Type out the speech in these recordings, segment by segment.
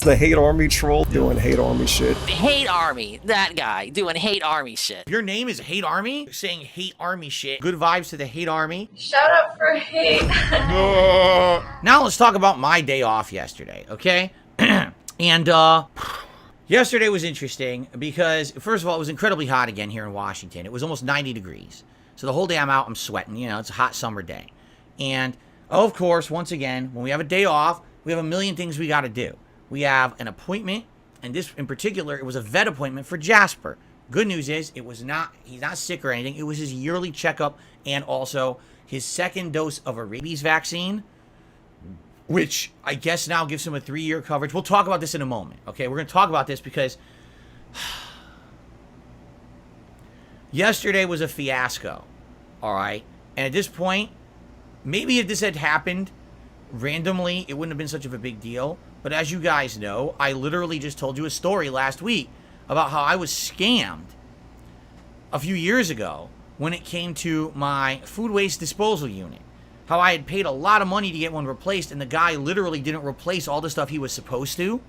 The hate army troll doing hate army shit. Hate Army, that guy doing Hate Army shit. Your name is Hate Army? Saying Hate Army shit. Good vibes to the Hate Army. Shout out for hate. Now let's talk about my day off yesterday, okay? And yesterday was interesting because, first of all, it was incredibly hot again here in Washington. It was almost 90 degrees. So the whole day I'm out, I'm sweating. You know, it's a hot summer day. And, of course, once again, when we have a day off, we have a million things we got to do. We have an appointment, and this in particular, it was a vet appointment for Jasper. Good news is, he's not sick or anything. It was his yearly checkup and also his second dose of a rabies vaccine, which I guess now gives him a 3-year coverage. We'll talk about this in a moment, okay? We're going to talk about this because yesterday was a fiasco, all right? And at this point, maybe if this had happened randomly, it wouldn't have been such of a big deal. But as you guys know, I literally just told you a story last week about how I was scammed a few years ago when it came to my food waste disposal unit. How I had paid a lot of money to get one replaced, and the guy literally didn't replace all the stuff he was supposed to.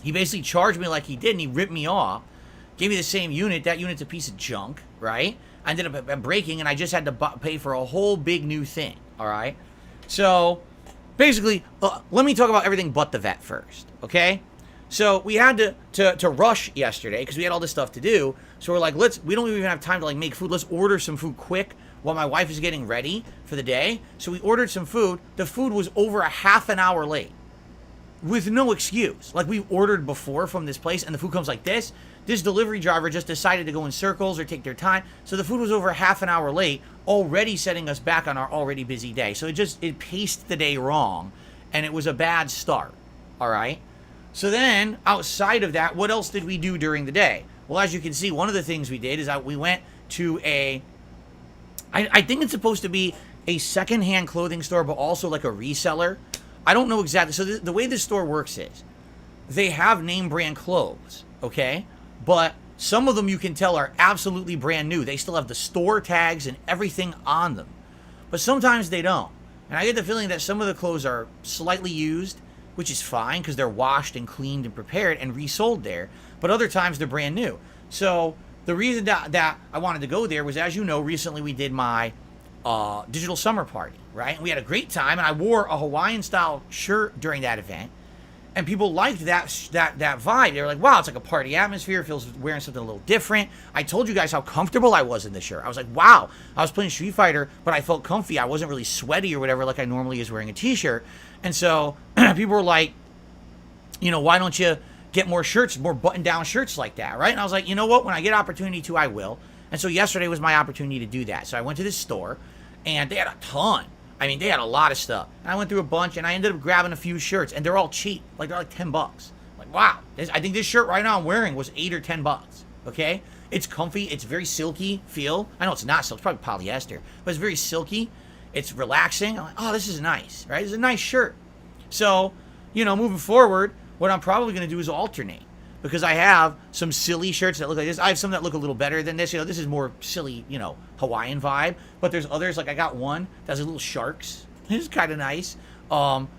He basically charged me like he did, and he ripped me off. Gave me the same unit. That unit's a piece of junk, right? I ended up breaking, and I just had to pay for a whole big new thing, all right? So basically, let me talk about everything but the vet first, okay? So we had to rush yesterday because we had all this stuff to do. So we're like, we don't even have time to like make food. Let's order some food quick while my wife is getting ready for the day. So we ordered some food. The food was over a half an hour late with no excuse. Like we ordered before from this place and the food comes like this. This delivery driver just decided to go in circles or take their time. So the food was over a half an hour late, already setting us back on our already busy day. So it paced the day wrong, and it was a bad start, all right? So then, outside of that, what else did we do during the day? Well, as you can see, one of the things we did is that we went to I think it's supposed to be a secondhand clothing store, but also like a reseller. I don't know exactly. So the way this store works is they have name brand clothes, okay? But some of them you can tell are absolutely brand new. They still have the store tags and everything on them. But sometimes they don't. And I get the feeling that some of the clothes are slightly used, which is fine because they're washed and cleaned and prepared and resold there. But other times they're brand new. So the reason that I wanted to go there was, as you know, recently we did my digital summer party, right? And we had a great time, and I wore a Hawaiian-style shirt during that event. And people liked that vibe. They were like, wow, it's like a party atmosphere. It feels wearing something a little different. I told you guys how comfortable I was in this shirt. I was like, wow, I was playing Street Fighter, but I felt comfy. I wasn't really sweaty or whatever like I normally is wearing a t-shirt. And so people were like, you know, why don't you get more shirts, more button-down shirts like that, right? And I was like, you know what? When I get opportunity to, I will. And so yesterday was my opportunity to do that. So I went to this store, and they had a ton. I mean, they had a lot of stuff. And I went through a bunch, and I ended up grabbing a few shirts, and they're all cheap. Like, they're like $10. Like, wow. I think this shirt right now I'm wearing was $8 or $10, okay? It's comfy. It's very silky feel. I know it's not silk. It's probably polyester, but it's very silky. It's relaxing. I'm like, oh, this is nice, right? It's a nice shirt. So, you know, moving forward, what I'm probably going to do is alternate. Because I have some silly shirts that look like this. I have some that look a little better than this. You know, this is more silly, you know, Hawaiian vibe. But there's others, like I got one that has little sharks. This is kind of nice.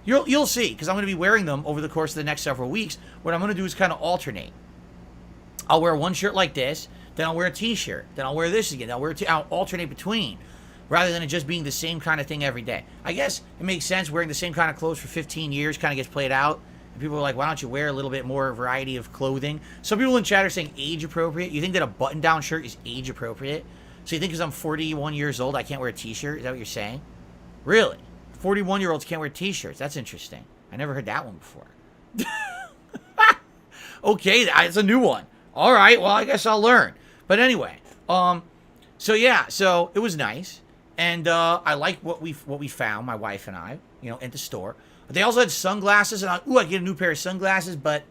You'll see, because I'm going to be wearing them over the course of the next several weeks. What I'm going to do is kind of alternate. I'll wear one shirt like this, then I'll wear a t-shirt, then I'll wear this again, I'll alternate between, rather than it just being the same kind of thing every day. I guess it makes sense. Wearing the same kind of clothes for 15 years kind of gets played out. People are like, why don't you wear a little bit more variety of clothing? Some people in chat are saying age appropriate. You think that a button-down shirt is age appropriate? So you think because I'm 41 years old, I can't wear a t-shirt? Is that what you're saying? Really? 41-year-olds can't wear t-shirts. That's interesting. I never heard that one before. Okay, that's a new one. All right, well, I guess I'll learn. But anyway, so yeah, so it was nice. And I like what we found, my wife and I, you know, at the store. But they also had sunglasses, and I get a new pair of sunglasses, but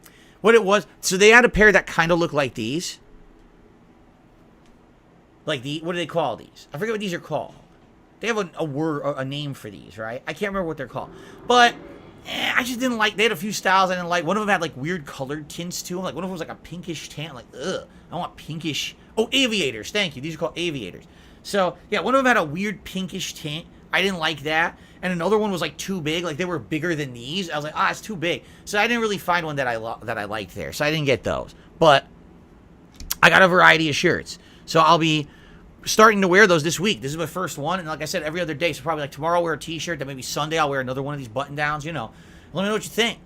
what it was, so they had a pair that kind of looked like these. Like what do they call these? I forget what these are called. They have a word, a name for these, right? I can't remember what they're called. But I just didn't like, they had a few styles I didn't like. One of them had like weird colored tints to them. Like one of them was like a pinkish tan, like, ugh, I want pinkish. Oh, aviators, thank you. These are called aviators. So, yeah, one of them had a weird pinkish tint. I didn't like that. and another one was like too big. Like they were bigger than these. I was like, it's too big. So I didn't really find one that I liked there. So I didn't get those. But I got a variety of shirts. So I'll be starting to wear those this week. This is my first one. And like I said, every other day. So probably like tomorrow I'll wear a t-shirt. Then maybe Sunday I'll wear another one of these button downs. You know, let me know what you think.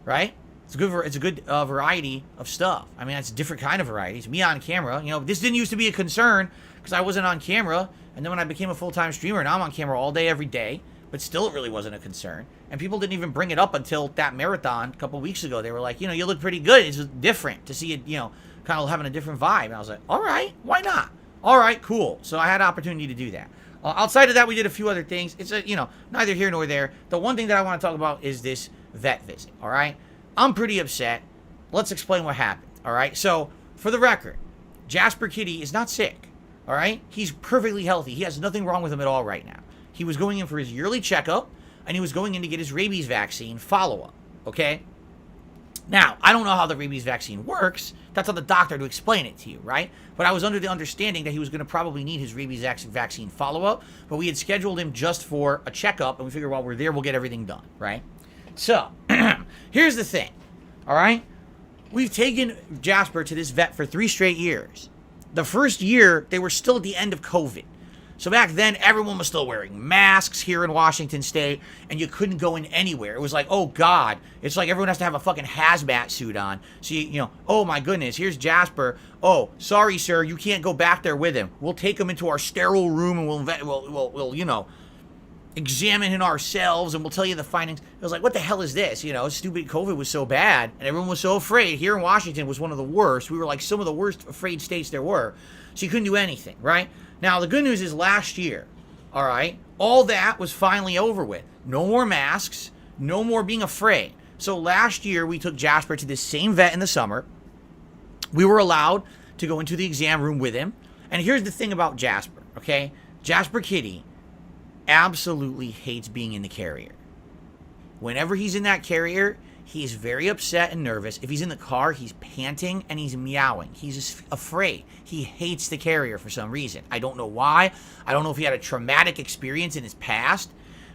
Right? It's a good variety of stuff. I mean, it's a different kind of variety. It's me on camera. You know, this didn't used to be a concern because I wasn't on camera. And then when I became a full-time streamer, now I'm on camera all day, every day. But still, it really wasn't a concern. And people didn't even bring it up until that marathon a couple weeks ago. They were like, you look pretty good. It's just different to see it, kind of having a different vibe. And I was like, all right, why not? All right, cool. So I had an opportunity to do that. Outside of that, we did a few other things. It's, neither here nor there. The one thing that I want to talk about is this vet visit, all right? I'm pretty upset. Let's explain what happened, all right? So, for the record, Jasper Kitty is not sick, all right? He's perfectly healthy. He has nothing wrong with him at all right now. He was going in for his yearly checkup, and he was going in to get his rabies vaccine follow-up, okay? Now, I don't know how the rabies vaccine works. That's on the doctor to explain it to you, right? But I was under the understanding that he was going to probably need his rabies vaccine follow-up, but we had scheduled him just for a checkup, and we figured while we're there, we'll get everything done, right? So, here's the thing, all right? We've taken Jasper to this vet for 3 straight years. The first year, they were still at the end of COVID. So back then, everyone was still wearing masks here in Washington State, and you couldn't go in anywhere. It was like, oh, God. It's like everyone has to have a fucking hazmat suit on. So, oh, my goodness, here's Jasper. Oh, sorry, sir, you can't go back there with him. We'll take him into our sterile room, and we'll examine him ourselves, and we'll tell you the findings. It was like, what the hell is this? Stupid COVID was so bad, and everyone was so afraid. Here in Washington was one of the worst. We were like some of the worst afraid states there were. So you couldn't do anything, right? Now, the good news is last year, all right, all that was finally over with. No more masks, no more being afraid. So last year, we took Jasper to this same vet in the summer. We were allowed to go into the exam room with him. And here's the thing about Jasper, okay? Jasper Kitty absolutely hates being in the carrier. Whenever he's in that carrier, he's very upset and nervous. If he's in the car, he's panting and he's meowing. He's just afraid. He hates the carrier for some reason. I don't know why. I don't know if he had a traumatic experience in his past,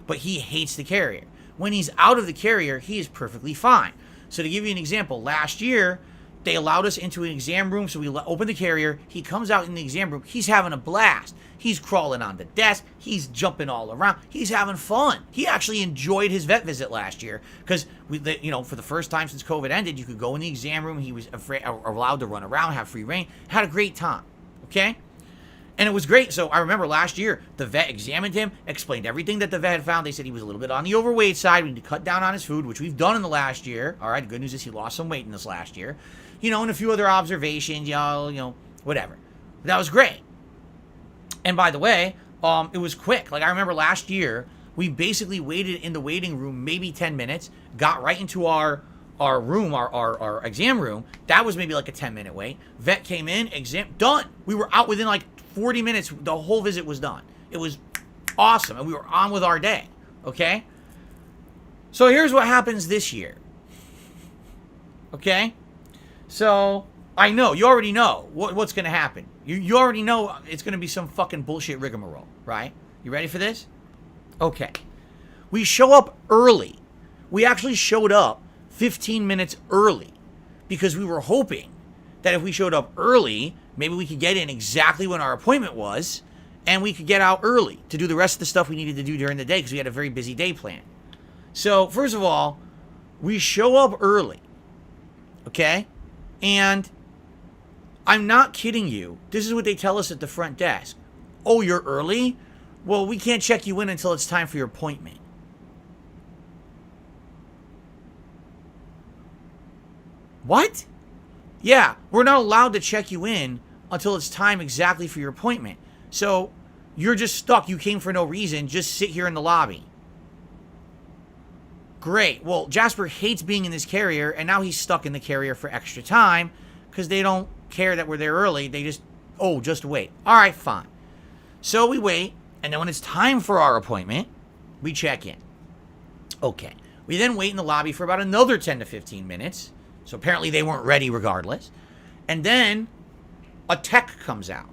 but he hates the carrier. When he's out of the carrier, he is perfectly fine. So to give you an example, last year, they allowed us into an exam room, so we opened the carrier. He comes out in the exam room. He's having a blast. He's crawling on the desk. He's jumping all around. He's having fun. He actually enjoyed his vet visit last year because, for the first time since COVID ended, you could go in the exam room. He was allowed to run around, have free reign. Had a great time, okay? And it was great. So I remember last year, the vet examined him, explained everything that the vet had found. They said he was a little bit on the overweight side. We need to cut down on his food, which we've done in the last year. All right, the good news is he lost some weight in this last year. And a few other observations, whatever. That was great. And by the way, it was quick. Like I remember last year, we basically waited in the waiting room maybe 10 minutes, got right into our room, our exam room. That was maybe like a 10-minute wait. Vet came in, exam, done. We were out within like 40 minutes. The whole visit was done. It was awesome. And we were on with our day. Okay? So here's what happens this year. Okay? So, I know, you already know what's going to happen. You already know it's going to be some fucking bullshit rigmarole, right? You ready for this? Okay. We show up early. We actually showed up 15 minutes early because we were hoping that if we showed up early, maybe we could get in exactly when our appointment was, and we could get out early to do the rest of the stuff we needed to do during the day because we had a very busy day planned. So, first of all, we show up early, okay? And I'm not kidding you. This is what they tell us at the front desk. Oh, you're early? Well, we can't check you in until it's time for your appointment. What? Yeah, we're not allowed to check you in until it's time exactly for your appointment. So, you're just stuck. You came for no reason. Just sit here in the lobby. Great. Well, Jasper hates being in this carrier, and now he's stuck in the carrier for extra time because they don't care that we're there early. They just wait. All right, fine. So we wait, and then when it's time for our appointment, we check in. Okay. We then wait in the lobby for about another 10 to 15 minutes. So apparently they weren't ready regardless. And then a tech comes out.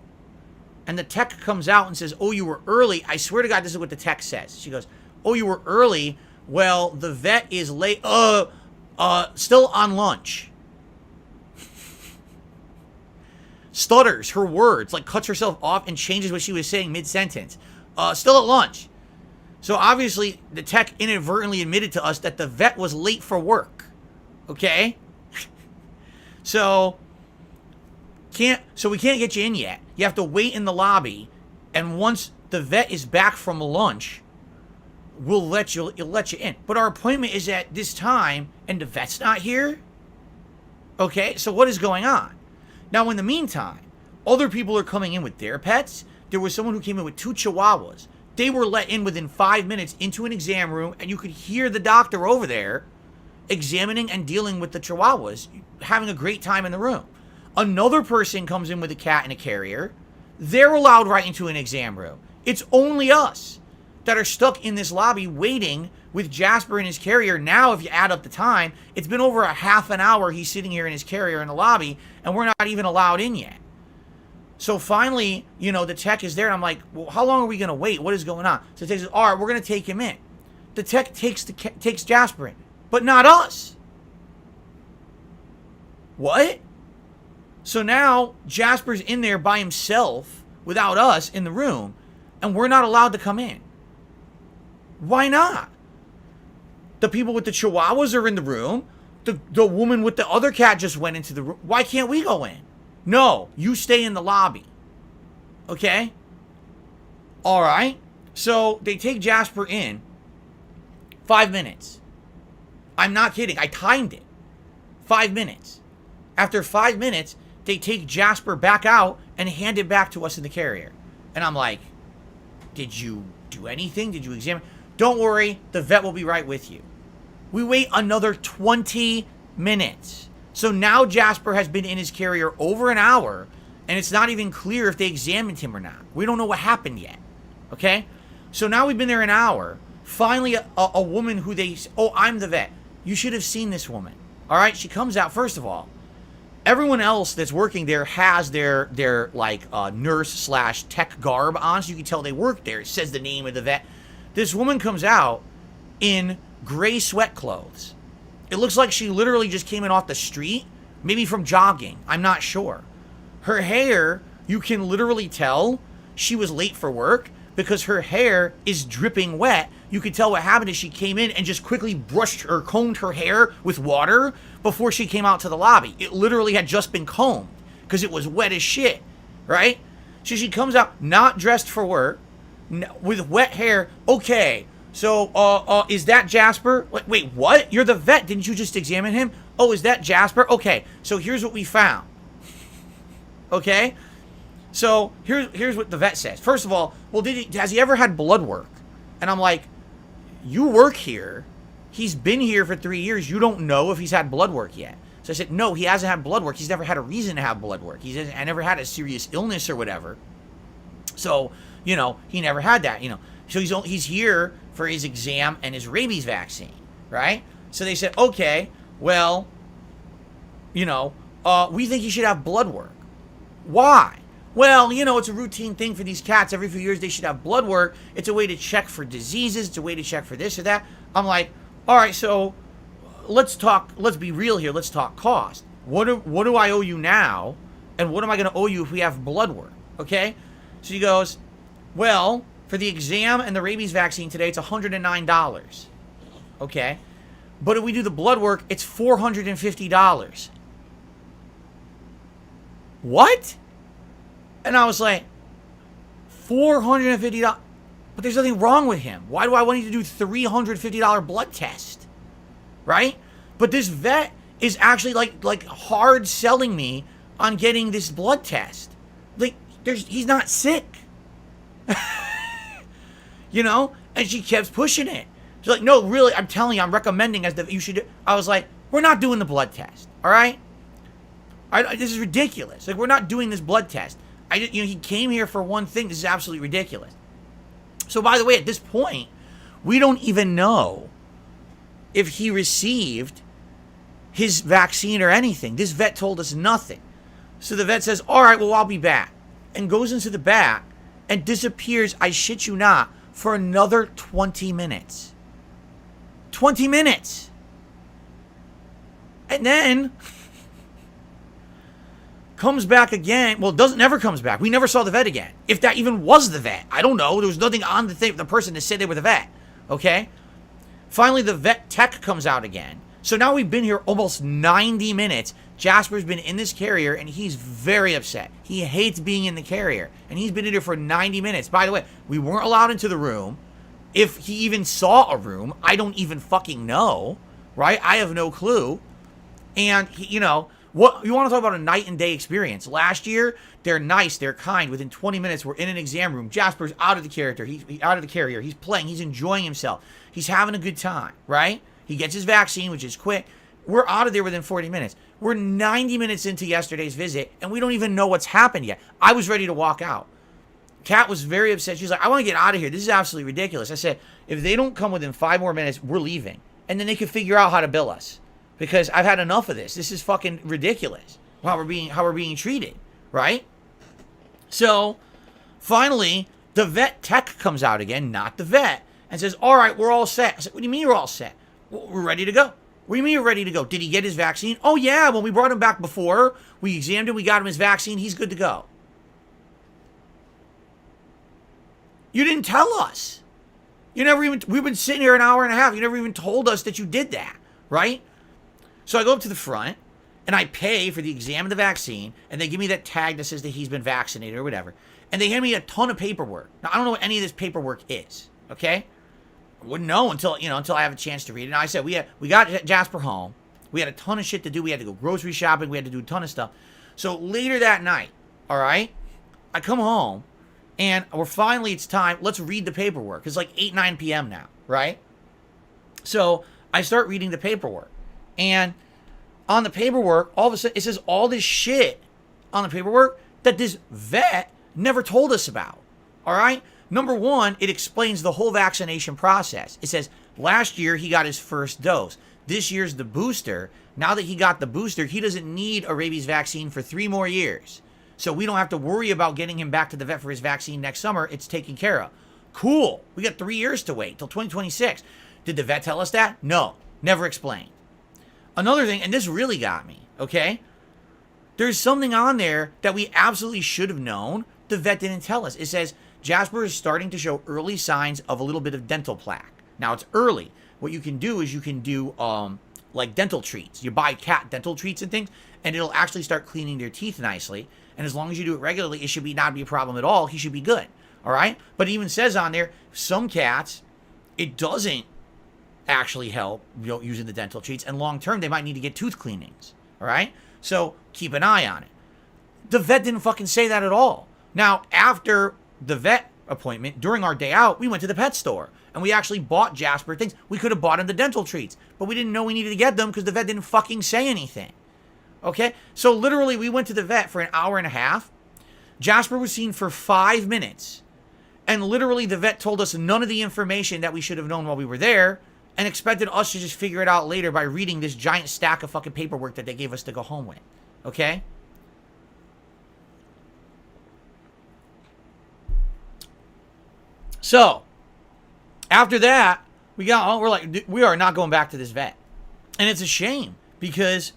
And the tech comes out and says, oh, you were early. I swear to God, this is what the tech says. She goes, Oh, you were early. Well, the vet is late. Still on lunch. Stutters her words, like cuts herself off and changes what she was saying mid-sentence. Still at lunch. So obviously, the tech inadvertently admitted to us that the vet was late for work. Okay? So we can't get you in yet. You have to wait in the lobby, and once the vet is back from lunch, we'll let you in. But our appointment is at this time, and the vet's not here? Okay, so what is going on? Now, in the meantime, other people are coming in with their pets. There was someone who came in with 2 chihuahuas. They were let in within 5 minutes into an exam room, and you could hear the doctor over there examining and dealing with the chihuahuas, having a great time in the room. Another person comes in with a cat and a carrier. They're allowed right into an exam room. It's only us that are stuck in this lobby waiting with Jasper and his carrier. Now, if you add up the time, it's been over a half an hour he's sitting here in his carrier in the lobby, and we're not even allowed in yet. So finally, you know, the tech is there, and I'm like, well, how long are we going to wait? What is going on? So the tech says, all right, we're going to take him in. The tech takes Jasper in, but not us. What? So now Jasper's in there by himself without us in the room, and we're not allowed to come in. Why not? The people with the chihuahuas are in the room. The woman with the other cat just went into the room. Why can't we go in? No, you stay in the lobby. Okay? All right. So they take Jasper in. 5 minutes. I'm not kidding. I timed it. 5 minutes. After 5 minutes, they take Jasper back out and hand it back to us in the carrier. And I'm like, did you do anything? Did you examine? Don't worry, the vet will be right with you. We wait another 20 minutes. So now Jasper has been in his carrier over an hour, and it's not even clear if they examined him or not. We don't know what happened yet. Okay? So now we've been there an hour. Finally, a woman who I'm the vet. You should have seen this woman. All right? She comes out. First of all, everyone else that's working there has their nurse/tech garb on, so you can tell they work there. It says the name of the vet. This woman comes out in gray sweat clothes. It looks like she literally just came in off the street, maybe from jogging. I'm not sure. Her hair, you can literally tell she was late for work because her hair is dripping wet. You could tell what happened is she came in and just quickly brushed or combed her hair with water before she came out to the lobby. It literally had just been combed because it was wet as shit, right? So she comes out not dressed for work with wet hair. Okay, so is that Jasper? Wait, what? You're the vet. Didn't you just examine him? Oh, is that Jasper? Okay, so here's what we found. Okay? So here's what the vet says. First of all, well, has he ever had blood work? And I'm like, you work here. He's been here for 3 years. You don't know if he's had blood work yet. So I said, no, he hasn't had blood work. He's never had a reason to have blood work. I never had a serious illness or whatever. So, you know, he never had that, you know. So he's here for his exam and his rabies vaccine, right? So they said, okay, well, you know, we think he should have blood work. Why? Well, you know, it's a routine thing for these cats. Every few years they should have blood work. It's a way to check for diseases. It's a way to check for this or that. I'm like, all right, so let's be real here. Let's talk cost. What do I owe you now? And what am I going to owe you if we have blood work? Okay? So he goes, well, for the exam and the rabies vaccine today, it's $109. Okay? But if we do the blood work, it's $450. What? And I was like, $450? But there's nothing wrong with him. Why do I want you to do $350 blood test? Right? But this vet is actually like hard selling me on getting this blood test. Like, he's not sick. You know? And she kept pushing it. She's like, no, really, I'm telling you, I'm recommending you should do. I was like, we're not doing the blood test. All right? This is ridiculous. Like, we're not doing this blood test. He came here for one thing. This is absolutely ridiculous. So, by the way, at this point, we don't even know if he received his vaccine or anything. This vet told us nothing. So the vet says, all right, well, I'll be back. And goes into the back and disappears, I shit you not, for another 20 minutes. 20 minutes. And then comes back again. Well, never comes back. We never saw the vet again. If that even was the vet. I don't know. There was nothing on the person to say they were the vet. Okay? Finally, the vet tech comes out again. So now we've been here almost 90 minutes. Jasper's been in this carrier, and he's very upset. He hates being in the carrier, and he's been in here for 90 minutes. By the way, we weren't allowed into the room. If he even saw a room, I don't even fucking know, right? I have no clue. And, what you want to talk about a night and day experience. Last year, they're nice, they're kind. Within 20 minutes, we're in an exam room. Jasper's out of the character. He's out of the carrier. He's playing. He's enjoying himself. He's having a good time, right? He gets his vaccine, which is quick. We're out of there within 40 minutes. We're 90 minutes into yesterday's visit, and we don't even know what's happened yet. I was ready to walk out. Kat was very upset. She's like, I want to get out of here. This is absolutely ridiculous. I said, if they don't come within 5 more minutes, we're leaving. And then they can figure out how to bill us. Because I've had enough of this. This is fucking ridiculous. How we're being treated, right? So, finally, the vet tech comes out again, not the vet, and says, all right, we're all set. I said, what do you mean you're all set? Well, we're ready to go. What do you mean you're ready to go? Did he get his vaccine? Oh, yeah, when we brought him back before, we examined him, we got him his vaccine, he's good to go. You didn't tell us. We've been sitting here an hour and a half. You never even told us that you did that, right? So I go up to the front, and I pay for the exam of the vaccine, and they give me that tag that says that he's been vaccinated or whatever. And they hand me a ton of paperwork. Now, I don't know what any of this paperwork is, okay? I wouldn't know until I have a chance to read it. Now, I said, we got Jasper home. We had a ton of shit to do. We had to go grocery shopping. We had to do a ton of stuff. So later that night, all right, I come home, and it's time. Let's read the paperwork. It's like 8, 9 p.m. now, right? So I start reading the paperwork. And on the paperwork, all of a sudden, it says all this shit on the paperwork that this vet never told us about. All right? Number one, it explains the whole vaccination process. It says last year he got his first dose. This year's the booster. Now that he got the booster, he doesn't need a rabies vaccine for 3 more years. So we don't have to worry about getting him back to the vet for his vaccine next summer. It's taken care of. Cool. We got 3 years to wait till 2026. Did the vet tell us that? No. Never explained. Another thing, and this really got me, okay? There's something on there that we absolutely should have known. The vet didn't tell us. It says Jasper is starting to show early signs of a little bit of dental plaque. Now, it's early. What you can do is you can do like dental treats. You buy cat dental treats and things, and it'll actually start cleaning their teeth nicely. And as long as you do it regularly, it should not be a problem at all. He should be good, all right? But it even says on there, some cats, it doesn't actually help using the dental treats, and long term they might need to get tooth cleanings, all right? So keep an eye on it. The vet didn't fucking say that at all. Now, after the vet appointment, during our day out, we went to the pet store and we actually bought Jasper things. We could have bought him the dental treats, but we didn't know we needed to get them because the vet didn't fucking say anything. Okay? So literally we went to the vet for an hour and a half. Jasper was seen for 5 minutes, and literally the vet told us none of the information that we should have known while we were there, and expected us to just figure it out later by reading this giant stack of fucking paperwork that they gave us to go home with. Okay? So, after that, we're like, we are not going back to this vet. And it's a shame, because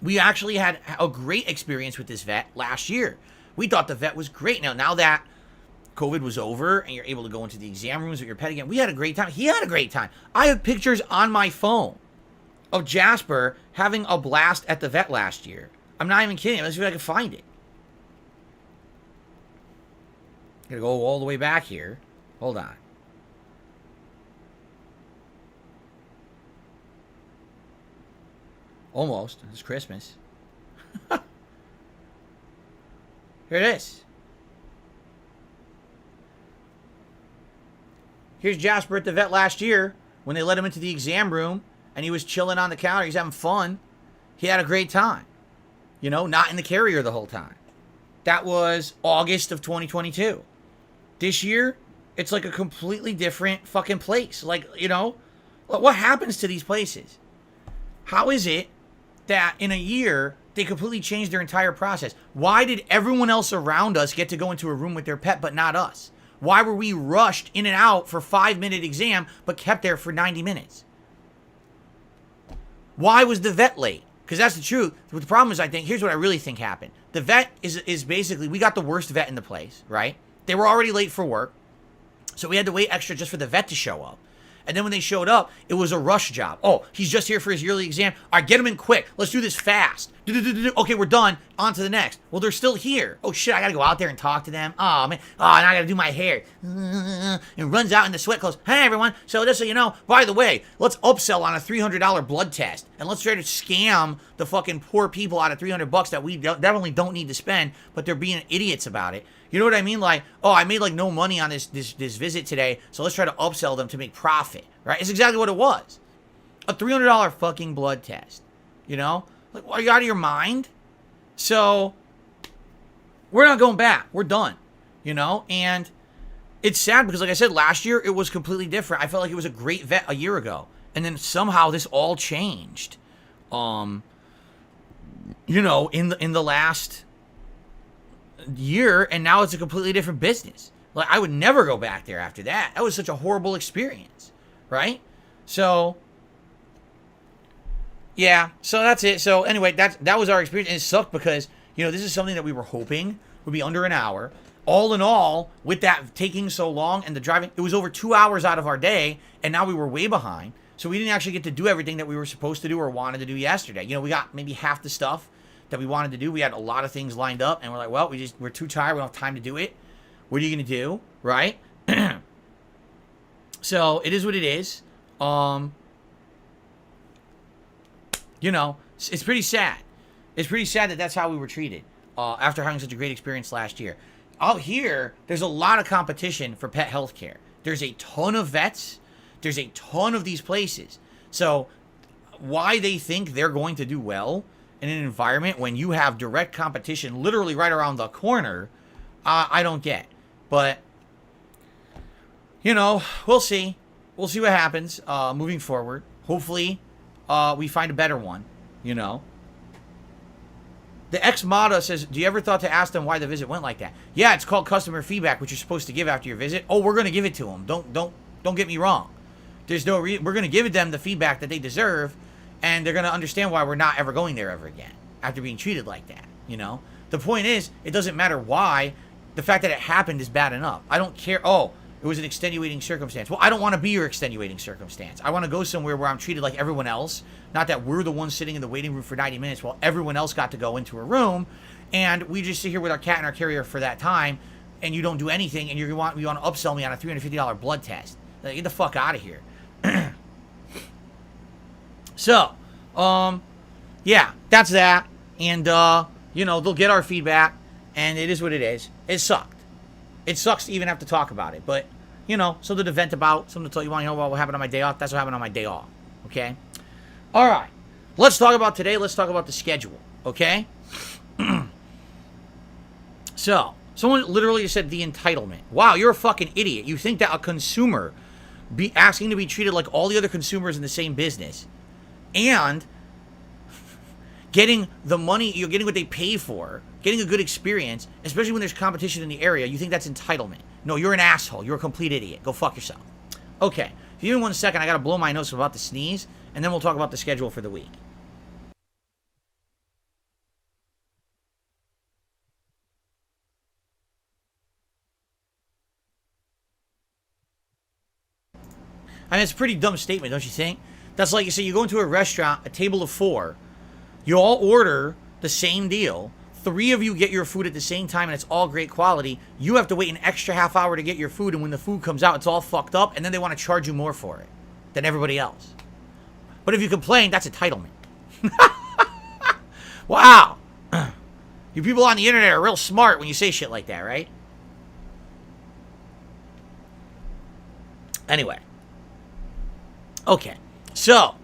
we actually had a great experience with this vet last year. We thought the vet was great. Now that COVID was over and you're able to go into the exam rooms with your pet again, we had a great time. He had a great time. I have pictures on my phone of Jasper having a blast at the vet last year. I'm not even kidding. Let's see if I can find it. Gotta go all the way back here. Hold on. Almost. It's Christmas. Here it is. Here's Jasper at the vet last year when they let him into the exam room and he was chilling on the counter. He's having fun. He had a great time. You know, not in the carrier the whole time. That was August of 2022. This year, it's like a completely different fucking place. Like, you know, what happens to these places? How is it that in a year, they completely changed their entire process? Why did everyone else around us get to go into a room with their pet, but not us? Why were we rushed in and out for 5-minute exam, but kept there for 90 minutes? Why was the vet late? Because that's the truth. But the problem is, I think, here's what I really think happened. The vet is basically, we got the worst vet in the place, right? They were already late for work. So we had to wait extra just for the vet to show up. And then when they showed up, it was a rush job. Oh, he's just here for his yearly exam. All right, get him in quick. Let's do this fast. Okay, we're done. On to the next. Well, they're still here. Oh, shit, I got to go out there and talk to them. Oh, man. Oh, and I got to do my hair. And runs out in the sweat clothes. Hey, everyone. So just so you know, by the way, let's upsell on a $300 blood test. And let's try to scam the fucking poor people out of $300 that we definitely don't need to spend, but they're being idiots about it. You know what I mean? Like, oh, I made like no money on this visit today, so let's try to upsell them to make profit, right? It's exactly what it was. A $300 fucking blood test, you know? Like, are you out of your mind? So, we're not going back. We're done, you know? And it's sad because, like I said, last year it was completely different. I felt like it was a great vet a year ago. And then somehow this all changed, you know, in the last year, and now it's a completely different business. Like, I would never go back there after that. That was such a horrible experience, right? So, yeah, so that's it. So anyway, that was our experience, and it sucked because, you know, this is something that we were hoping would be under an hour. All in all, with that taking so long and the driving, it was over 2 hours out of our day, and now we were way behind. So we didn't actually get to do everything that we were supposed to do or wanted to do yesterday. You know, we got maybe half the stuff that we wanted to do. We had a lot of things lined up, and we're like, well, we're too tired. We don't have time to do it. What are you going to do, right? So it is what it is. You know, it's pretty sad. It's pretty sad that that's how we were treated after having such a great experience last year. Out here, there's a lot of competition for pet healthcare. There's a ton of vets. There's a ton of these places. So why they think they're going to do well in an environment when you have direct competition literally right around the corner, I don't get. But, you know, we'll see. We'll see what happens moving forward. Hopefully, we find a better one, you know. The ex-Mata says, do you ever thought to ask them why the visit went like that? Yeah, it's called customer feedback, which you're supposed to give after your visit. Oh, we're going to give it to them. Don't get me wrong. There's no we're going to give them the feedback that they deserve, and they're going to understand why we're not ever going there ever again after being treated like that, you know? The point is, it doesn't matter why. The fact that it happened is bad enough. I don't care. Oh, it was an extenuating circumstance. Well, I don't want to be your extenuating circumstance. I want to go somewhere where I'm treated like everyone else, not that we're the ones sitting in the waiting room for 90 minutes while everyone else got to go into a room, and we just sit here with our cat and our carrier for that time, and you don't do anything, and you want to upsell me on a $350 blood test. Like, get the fuck out of here. So, yeah, that's that. And, you know, they'll get our feedback, and it is what it is. It sucked. It sucks to even have to talk about it, but, you know, something to vent about, something to tell you want to know about what happened on my day off. That's what happened on my day off, okay? All right, let's talk about today. Let's talk about the schedule, okay? So, someone literally said the entitlement. Wow, you're a fucking idiot. You think that a consumer be asking to be treated like all the other consumers in the same business and getting the money, you're getting what they pay for, getting a good experience, especially when there's competition in the area, you think that's entitlement. No, you're an asshole. You're a complete idiot. Go fuck yourself. Okay, if you give me 1 second, I gotta blow my nose about to sneeze, and then we'll talk about the schedule for the week. I mean, it's a pretty dumb statement, don't you think? That's like you say, you go into a restaurant, a table of 4, you all order the same deal, 3 of you get your food at the same time, and it's all great quality. You have to wait an extra half hour to get your food, and when the food comes out, it's all fucked up, and then they want to charge you more for it than everybody else. But if you complain, that's entitlement. Wow. You people on the internet are real smart when you say shit like that, right? Anyway. Okay. So,